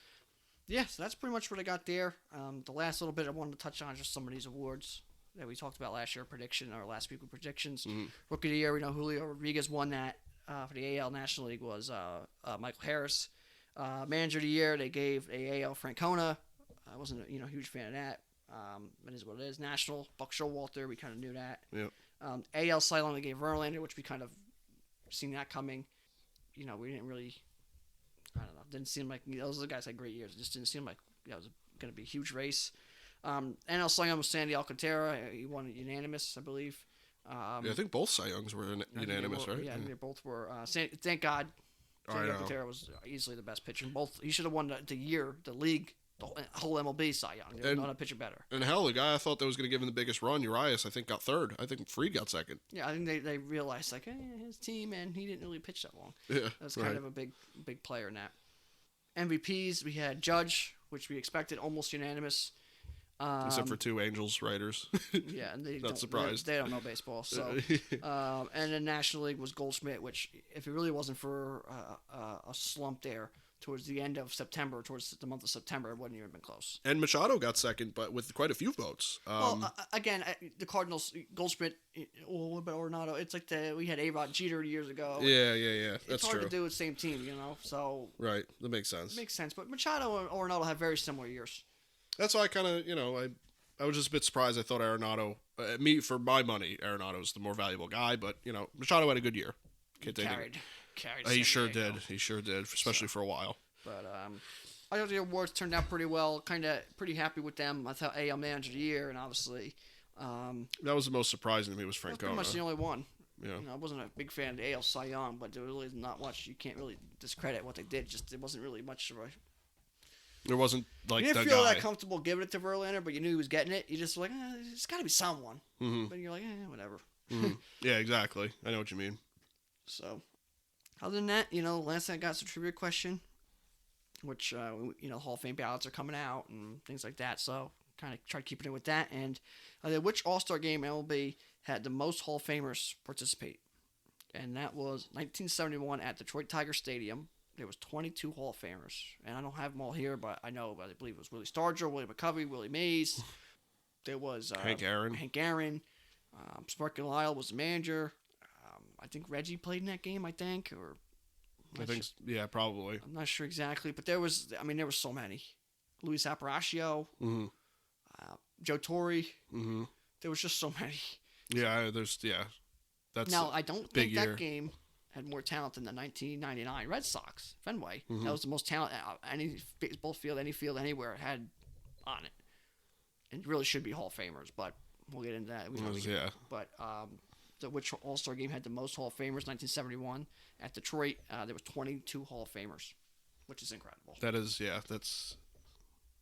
that's pretty much what I got there. The last little bit I wanted to touch on is just some of these awards that we talked about last year, last week with predictions. Mm-hmm. Rookie of the year, Julio Rodriguez won that for the AL National League was Michael Harris. Manager of the year, they gave AL Francona. I wasn't a huge fan of that. It is what it is. National, Buck Showalter, we kind of knew that. Yep. AL Cy Young, they gave Verlander, which we kind of seen that coming. We didn't really, I don't know, didn't seem like, those guys had great years. It just didn't seem like it was going to be a huge race. NL Cy Young was Sandy Alcantara. He won unanimous, I believe. I think both Cy Youngs were unanimous, right? Yeah, they both were. Thank God, Sandy Alcantara was easily the best pitcher. He should have won the league, the whole MLB Cy Young. There was not a pitcher better. And hell, the guy I thought that was going to give him the biggest run, Urias, I think got third. I think Fried got second. Yeah, I think they realized, like, his team, and he didn't really pitch that long. Yeah, that's kind of a big player in that. MVPs, we had Judge, which we expected, almost unanimous. Except for 2 Angels writers. Yeah, and they not surprised. They don't know baseball. So, and the National League was Goldschmidt, which if it really wasn't for a slump there towards the end of September, towards the month of September, it wouldn't even been close. And Machado got second, but with quite a few votes. Again, the Cardinals, Goldschmidt, what about Arenado? It's like we had A-Rod Jeter years ago. Yeah. That's it's hard true. to do with the same team, So right, that makes sense. It makes sense, but Machado and Arenado have very similar years. That's why I kind of, I was just a bit surprised. I thought Arenado, for my money, Arenado's the more valuable guy, but, Machado had a good year. Carried. He sure did, especially for a while. But I thought the awards turned out pretty well. Pretty happy with them. I thought AL Manager of the Year, and obviously... that was the most surprising to me, was Francona. That's pretty much the only one. Yeah. I wasn't a big fan of the AL Cy Young, but there really is not much. You can't really discredit what they did. Just it wasn't really much of a... There wasn't like you didn't the feel guy. that comfortable giving it to Verlander, but you knew he was getting it. You just were like, it's got to be someone. Mm-hmm. But you're like, whatever. Mm-hmm. Yeah, exactly. I know what you mean. So, other than that, last night I got some trivia question, which Hall of Fame ballots are coming out and things like that. So, kind of tried keeping it with that. And which All-Star game MLB had the most Hall of Famers participate? And that was 1971 at Detroit Tiger Stadium. There was 22 Hall of Famers, and I don't have them all here, but I believe it was Willie Stargell, Willie McCovey, Willie Mays. There was Hank Aaron. Sparky Lyle was the manager. I think Reggie played in that game. Probably. I'm not sure exactly, but there were so many. Luis Aparicio, Joe Torre. Mm-hmm. There was just so many. Yeah, that's now I don't think year. that game had more talent than the 1999 Red Sox, Fenway. Mm-hmm. That was the most talent any baseball field, any field, anywhere had on it. and really should be Hall of Famers, but we'll get into that. Yeah. But which All-Star game had the most Hall of Famers? 1971 at Detroit. There was 22 Hall of Famers, which is incredible. That is, yeah, that's.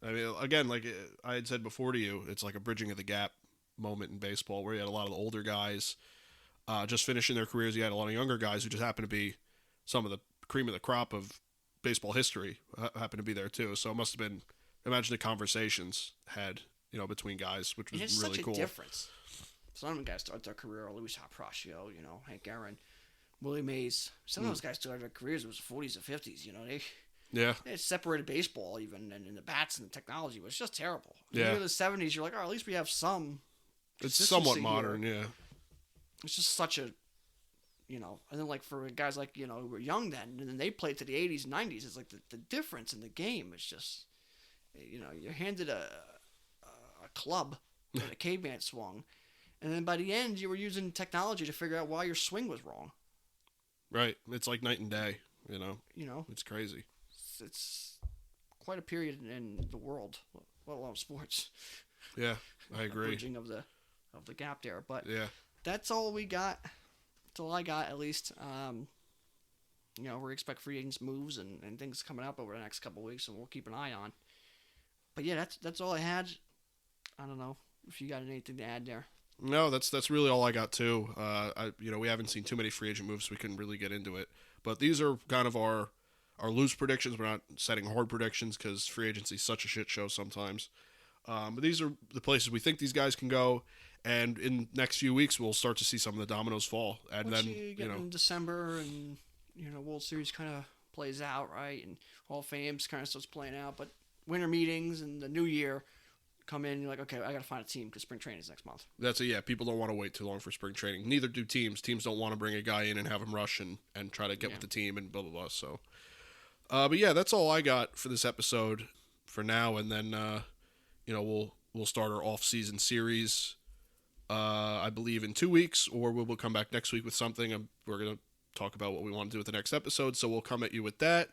I mean, again, like I had said before to you, it's like a bridging of the gap moment in baseball where you had a lot of the older guys just finishing their careers. You had a lot of younger guys who just happened to be some of the cream of the crop of baseball history happened to be there too. So it must have been, imagine the conversations had, between guys, which was it's really such cool. A difference. Some of them guys start their career, Luis Aparicio, Hank Aaron, Willie Mays. Some of those guys started their careers, it was 40s and 50s, They separated baseball even, and the bats and the technology was just terrible. Yeah. In the 70s, you're like, at least we have some. It's somewhat modern, yeah. It's just such a, and then like for guys like, who were young then, and then they played to the 80s and 90s, it's like the difference in the game is just, you're handed a club that a caveman swung, and then by the end, you were using technology to figure out why your swing was wrong. Right. It's like night and day, It's crazy. It's quite a period in the world, let alone sports. Yeah, I agree. Bridging of the gap there, but yeah, that's all we got. That's all I got, at least. We expect free agents moves and things coming up over the next couple of weeks, and we'll keep an eye on. But yeah, that's all I had. I don't know if you got anything to add there. No, that's really all I got too. We haven't seen too many free agent moves, so we couldn't really get into it. But these are kind of our loose predictions. We're not setting hard predictions because free agency is such a shit show sometimes. But these are the places we think these guys can go, and in the next few weeks we'll start to see some of the dominoes fall. And once then you get in December and World Series kind of plays out, right, and Hall of Fame's kind of starts playing out, but winter meetings and the new year come in, and you're like, okay, I got to find a team because spring training is next month. People don't want to wait too long for spring training. Neither do teams. Teams don't want to bring a guy in and have him rush and try to get with the team and blah, blah, blah. So, but yeah, that's all I got for this episode for now. And then, we'll start our off-season series, I believe in 2 weeks, or we'll come back next week with something. We're going to talk about what we want to do with the next episode. So we'll come at you with that.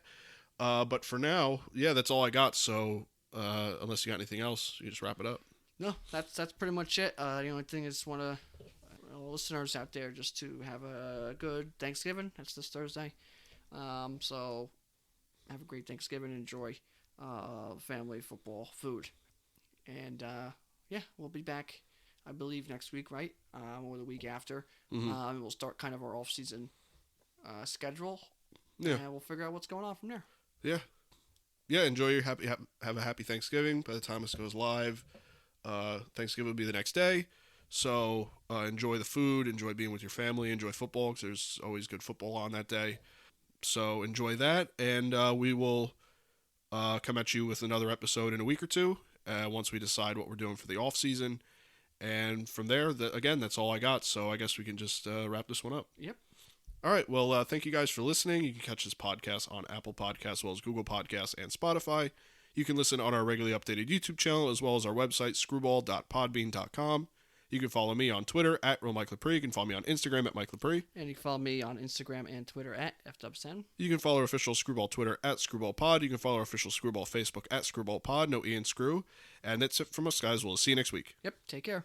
But for now, yeah, that's all I got. So, unless you got anything else, you just wrap it up. No, that's pretty much it. The only thing is want to listeners out there just to have a good Thanksgiving. That's this Thursday. So have a great Thanksgiving. Enjoy family, football, food. And we'll be back, I believe, next week, right? Or the week after. Mm-hmm. We'll start kind of our off-season schedule. Yeah. And we'll figure out what's going on from there. Yeah. Yeah, enjoy your have a happy Thanksgiving. By the time this goes live, Thanksgiving will be the next day. So enjoy the food, enjoy being with your family, enjoy football because there's always good football on that day. So enjoy that, and we will come at you with another episode in a week or two once we decide what we're doing for the off season. And from there, again, that's all I got. So I guess we can just wrap this one up. Yep. All right. Well, thank you guys for listening. You can catch this podcast on Apple Podcasts, as well as Google Podcasts and Spotify. You can listen on our regularly updated YouTube channel, as well as our website, screwball.podbean.com. You can follow me on Twitter at RealMikeLepre. You can follow me on Instagram at Mike Lepre. And you can follow me on Instagram and Twitter at FW10. You can follow our official Screwball Twitter at ScrewballPod. You can follow our official Screwball Facebook at ScrewballPod. No E and Screw. And that's it from us, guys. We'll see you next week. Yep. Take care.